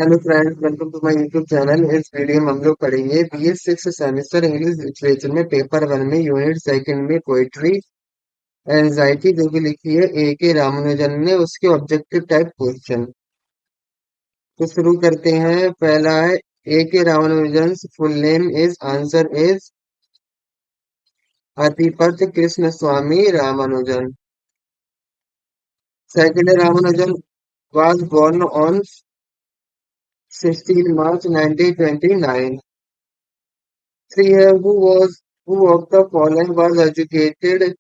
Hello friends, welcome to my YouTube channel. इस video में हम लोग पढ़ेंगे BS six semester English literature में पेपर वन में यूनिट सेकंड में पोइट्री एंजाइटी जो कि लिखी है ए के रामानुजन ने, उसके ऑब्जेक्टिव टाइप क्वेश्चन। तो शुरू करते हैं। पहला है ए के Ramanujan full name is, answer is Atipath Krishna Swami Ramanujan. Second है Ramanujan was born on 16 March 1929. Three, who of the following was educated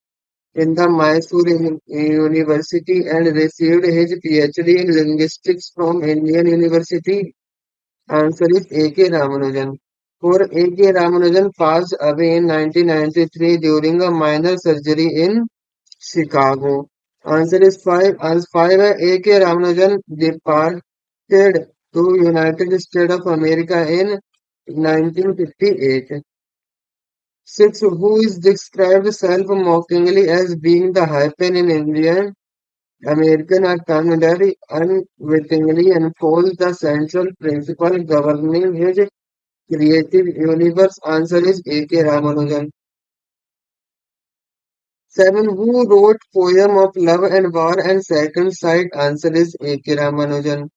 in the Mysore University and received his PhD in linguistics from Indian University? Answer is A.K. Ramanujan. For A.K. Ramanujan passed away in 1993 during a minor surgery in Chicago. Answer is 5. Answer 5 है A.K. Ramanujan departed to United States of America in 1958. 6. Who is described self-mockingly as being the hyphen in Indian American commentary unwittingly unfolds the central principle governing his creative universe? Answer is A.K. Ramanujan. 7. Who wrote poem of love and war and second sight? Answer is A.K. Ramanujan.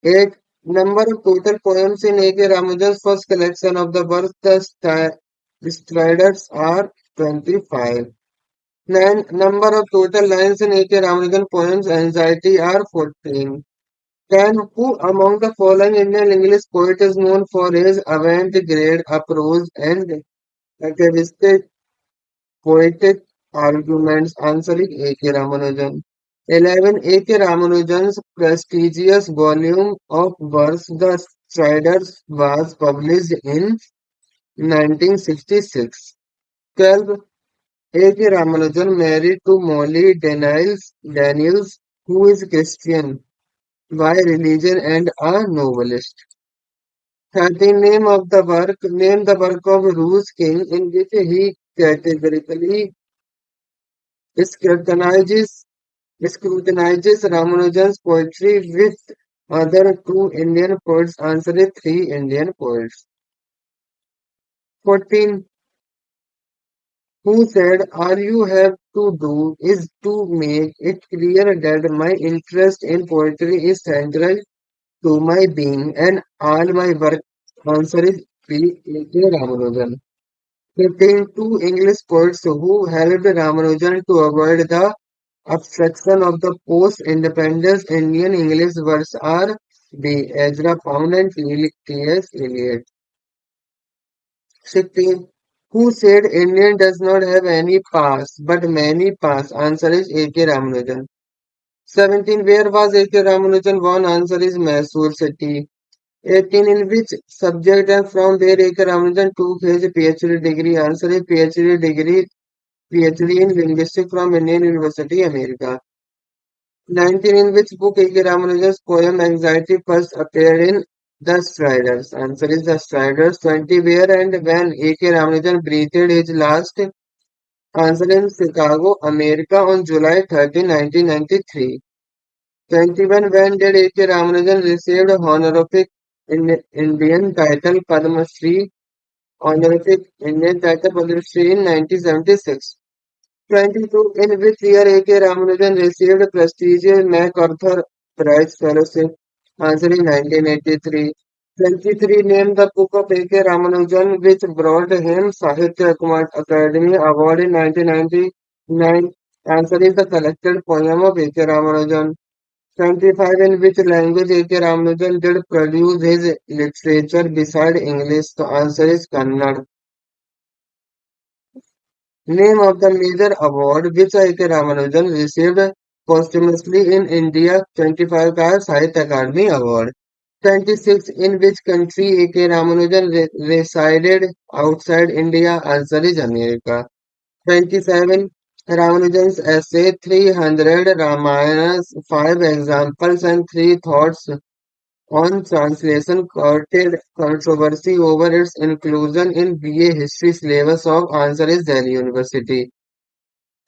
8. Number of total poems in A.K. Ramanujan's first collection of the works, the Striders, are 25. 9. Number of total lines in A.K. Ramanujan poems Anxiety are 14. 10. Who among the following Indian English poet is known for his avant-garde prose and atavistic poetic arguments? Answer is A.K. Ramanujan. 11. A.K. Ramanujan's prestigious volume of verse The Striders was published in 1966. 12. A.K. Ramanujan married to Molly Daniels, who is Christian by religion and a novelist. 13. Name the work of Roos King in which he categorically scrutinizes scrutinizes Ramanujan's poetry with other two Indian poets. Answer is three Indian poets. 14. Who said, all you have to do is to make it clear that my interest in poetry is central to my being and all my work? Answer is P. A.K. Ramanujan. 15. Two English poets who helped Ramanujan to avoid the obstruction of the post-independence Indian English verse are B. Ezra Pound and T.S. Eliot. 16. Who said Indian does not have any past but many past? Answer is A.K. Ramanujan. 17. Where was A.K. Ramanujan born? Answer is Mysore city. 18. In which subject and from where A.K. Ramanujan took his PhD degree? Answer is PhD in linguistics from Indian University, America. 19. In which book A.K. Ramanujan's poem Anxiety first appeared in The Striders? Answer is The Striders. 20. Where and when A.K. Ramanujan breathed his last? Answer in Chicago, America on July 30, 1993. 21. When did A.K. Ramanujan receive honorific Indian title Padma Shri? Honorific Indian title Padma Shri in 1976. 22. In which year A.K. Ramanujan received prestigious MacArthur Prize Fellowship? Answer is 1983. 23. Name the book of A.K. Ramanujan which brought him Sahitya Academy Award in 1999. Answer is the collected poem of A.K. Ramanujan. 25. In which language A.K. Ramanujan did produce his literature beside English? The answer is Kannada. Name of the major award which A.K. Ramanujan received posthumously in India. 25 का Sahitya Akademi Award. 26. In which country A.K. Ramanujan resided outside India? Answer is America. 27. Ramanujan's essay 300 Ramayanas, 5 examples and 3 thoughts on translation courted controversy over its inclusion in BA history syllabus of. Answer is Delhi University.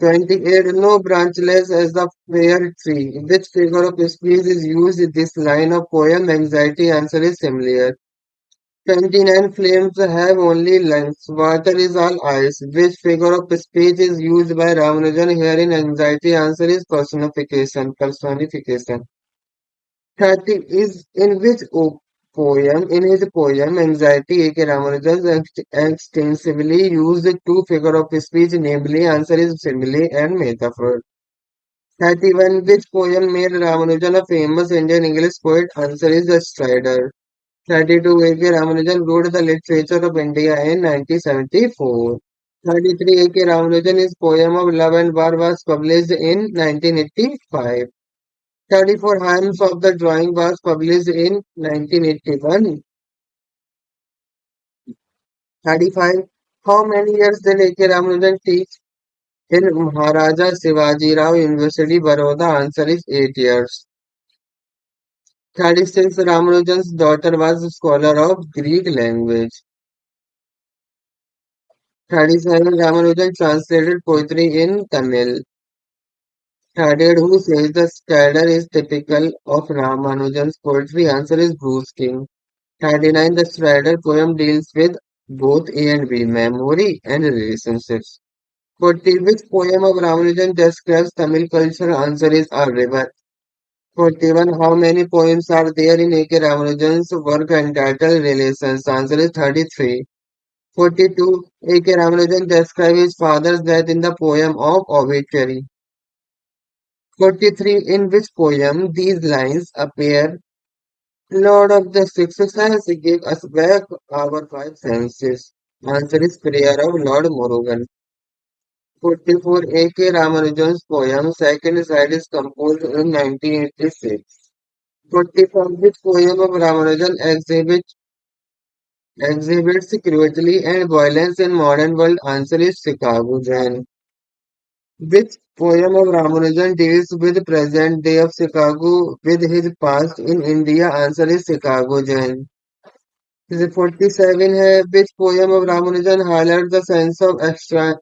28. No branchlets as the fair tree. Which figure of speech is used in this line of poem? Anxiety answer is similar. 29. Flames have only lungs. Water is all ice. Which figure of speech is used by Ramanujan here in anxiety? Answer is personification. Personification. 30 is in which poem, in his poem, Anxiety, A.K. Ramanujan extensively used two figure of speech, namely, answer is simile and metaphor. 31. Which poem made Ramanujan a famous Indian English poet? Answer is The Strider. 32. A.K. Ramanujan wrote the literature of India in 1974. 33. A.K. Ramanujan, his poem of Love and War was published in 1985. 34 Hymns of the Drawing was published in 1981. 35. How many years did A.K. Ramanujan teach in Maharaja Shivaji Rao University, Baroda? Answer is 8 years. 36. Ramanujan's daughter was a scholar of Greek language. 37. Ramanujan translated poetry in Tamil. 38. Who says the Strider is typical of Ramanujan's poetry? Answer is Bruce King. 39. The Strider poem deals with both A and B, memory and relationships. 40. Which poem of Ramanujan describes Tamil culture? Answer is A River. 41. How many poems are there in A.K. Ramanujan's work entitled Relations? Answer is 33. 42. A.K. Ramanujan describes his father's death in the poem of Obituary. 43. In which poem these lines appear? Lord of the Sixth Sense, give us back our five senses. Answer is Prayer of Lord Murugan. 44. A.K. Ramanujan's poem Second Side is composed in 1986. 45. Which poem of Ramanujan exhibits cruelty and violence in modern world? Answer is Chicago Jan. Which poem of Ramanujan deals with present day of Chicago with his past in India? Answer is Chicago Jan. 47 है which poem of Ramanujan highlights the sense of extra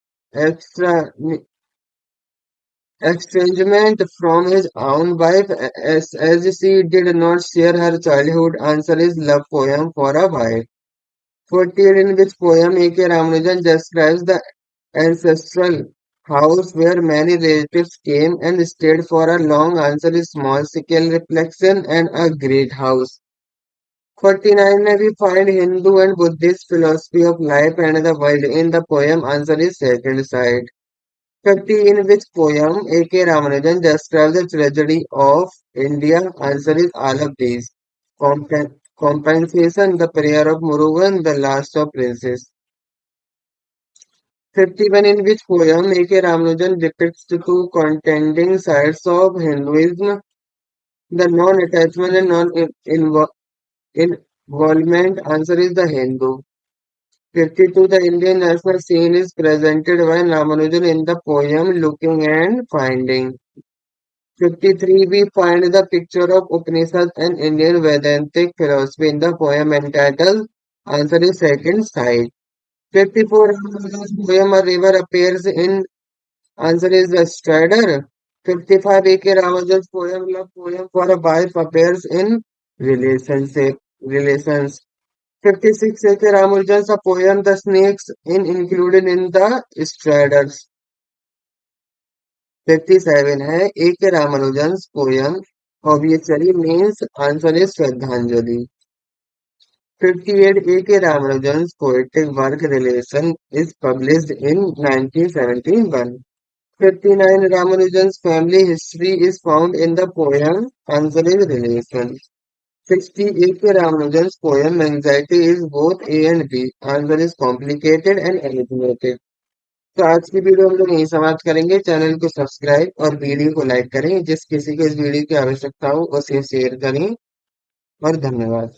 estrangement from his own wife as she did not share her childhood? Answer is Love Poem for a Wife. 48. In which poem A.K. Ramanujan describes the ancestral house where many relatives came and stayed for a long? Answer is Small Scale Reflection and a Great House. 49. We find Hindu and Buddhist philosophy of life and the world in the poem. Answer is Second Side. 50. In which poem A.K. Ramanujan describes the tragedy of India? Answer is all of these. Compensation, the prayer of Murugan, the last of princes. 51. In which poem A.K. Ramanujan depicts the two contending sides of Hinduism, the non-attachment and non-involvement? Answer is the Hindu. 52. The Indian national scene is presented by Ramanujan in the poem Looking and Finding. 53. We find the picture of Upanishad and Indian Vedantic philosophy in the poem entitled Answer is Second Side. 54. Ramanujan's poem A River appears in Answer is the Strider. 55. A.K. Ramanujan's poem Love Poem for a Wife appears in Relations. 56. A.K. Ramanujan's poem The Snakes in included in the Striders. 57 है A.K. Ramanujan's poem Obituary means answer is Shraddhanjali. 58. A.K. Ramanujan's poetic work Relation is published in 1971. 59. Ramanujan's family history is found in the poem Answer is Relation. 60. A.K. Ramanujan's poem Anxiety is both A and B. Answer is complicated and originated. तो आज की video हम लोग यही समाप्त करेंगे। Channel को subscribe और वीडियो को लाइक करें। जिस किसी को इस वीडियो की आवश्यकता हो उसे शेयर करें और धन्यवाद।